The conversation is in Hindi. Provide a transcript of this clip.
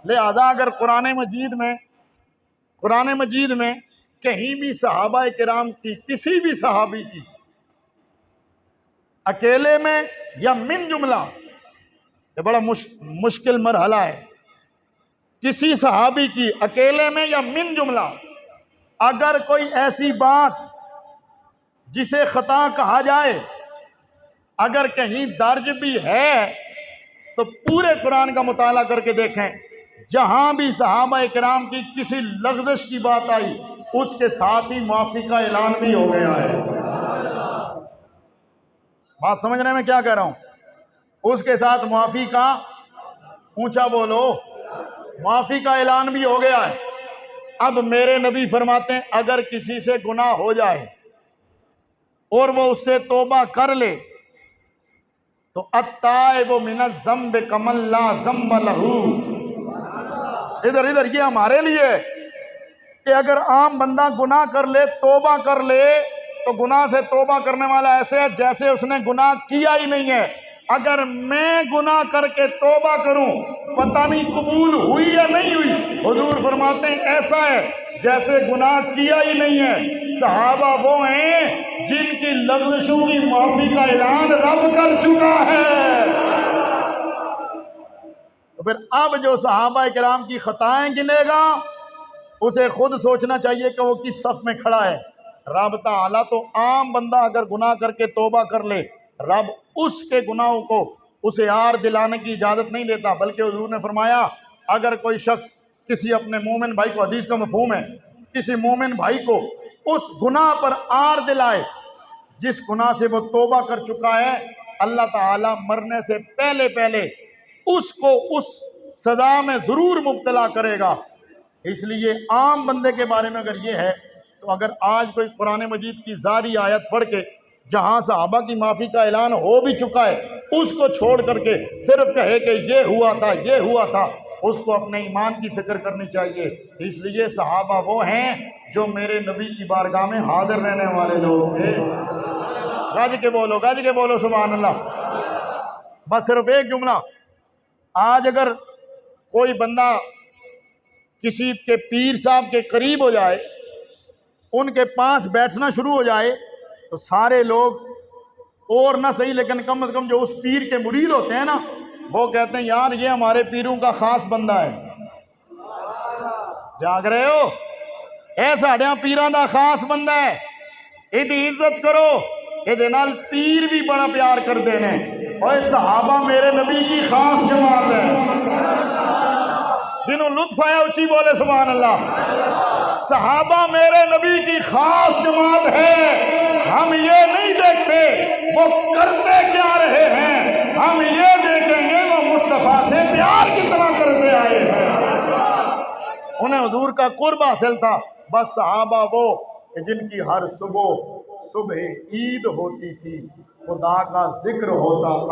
लिहाजा अगर कुरान मजीद में कहीं भी सहाबा किराम की, किसी भी सहाबी की अकेले में या मिन जुमला, ये बड़ा मुश्किल मरहला है, किसी सहाबी की अकेले में या मिन जुमला अगर कोई ऐसी बात जिसे खता कहा जाए अगर कहीं दर्ज भी है तो पूरे कुरान का मुताला करके देखें, जहां भी सहाबा किराम की किसी लफ्ज़श की बात आई उसके साथ ही माफी का ऐलान भी हो गया है। बात समझने में क्या कह रहा हूं? उसके साथ माफी का, ऊंचा बोलो, माफी का ऐलान भी हो गया है। अब मेरे नबी फरमाते हैं अगर किसी से गुनाह हो जाए और वो उससे तौबा कर ले तो अत्ताइबु मिनज़ ज़म्बि कमन ला ज़म्ब लहू। इधर ये हमारे लिए कि अगर आम बंदा गुनाह कर ले, तौबा कर ले, तो गुनाह से तौबा करने वाला ऐसे है जैसे उसने गुनाह किया ही नहीं है। अगर मैं गुनाह करके तौबा करूं, पता नहीं कबूल हुई या नहीं हुई, हुजूर फरमाते हैं ऐसा है जैसे गुनाह किया ही नहीं है। सहाबा वो हैं जिनकी लफ्ज़शों की माफी का ऐलान रब कर चुका है। तो फिर अब जो सहाबा किराम की खताएं गिनेगा उसे खुद सोचना चाहिए कि वो किस सफ में खड़ा है। रब ताला तो आम बंदा अगर गुनाह करके तौबा कर ले, रब उसके गुनाहों को उसे यार दिलाने की इजाज़त नहीं देता, बल्कि हुजूर ने फरमाया अगर कोई शख्स किसी अपने मोमिन भाई को, हदीस का मफहूम है, किसी मोमिन भाई को उस गुनाह पर आर दिलाए जिस गुनाह से वो तौबा कर चुका है, अल्लाह ताला मरने से पहले पहले उसको उस सज़ा में ज़रूर मुब्तला करेगा। इसलिए आम बंदे के बारे में अगर ये है तो अगर आज कोई कुरान मजीद की जारी आयत पढ़ के जहां सहाबा की माफ़ी का ऐलान हो भी चुका है उसको छोड़ करके सिर्फ कहे कि ये हुआ था, उसको अपने ईमान की फिक्र करनी चाहिए। इसलिए सहाबा वो हैं जो मेरे नबी की बारगाह में हाजिर रहने वाले लोग थे। गज के बोलो सुभान अल्लाह। बस सिर्फ एक जुमला, आज अगर कोई बंदा किसी के पीर साहब के करीब हो जाए, उनके पास बैठना शुरू हो जाए, तो सारे लोग और ना सही लेकिन कम से कम जो उस पीर के मुरीद होते हैं ना, वो कहते हैं यार ये हमारे पीरों का खास बंदा है। जाग रहे हो? ऐ साढ़े पीरां दा खास बंदा है, इहदी इज्जत करो, इहदे नाल पीर भी बड़ा प्यार करते हैं। और सहाबा मेरे नबी की खास जमात है। जिन्हों लुत्फ आया उची बोले सुभान अल्लाह। सहाबा मेरे नबी की खास जमात है। हम ये नहीं देखते वो करते क्या रहे हैं, हम ये देखेंगे वो मुस्तफा से प्यार कितना करते आए हैं। उन्हें हुजूर का कुर्ब हासिल था। बस सहाबा वो जिनकी हर सुबह ईद होती थी, खुदा का जिक्र होता था।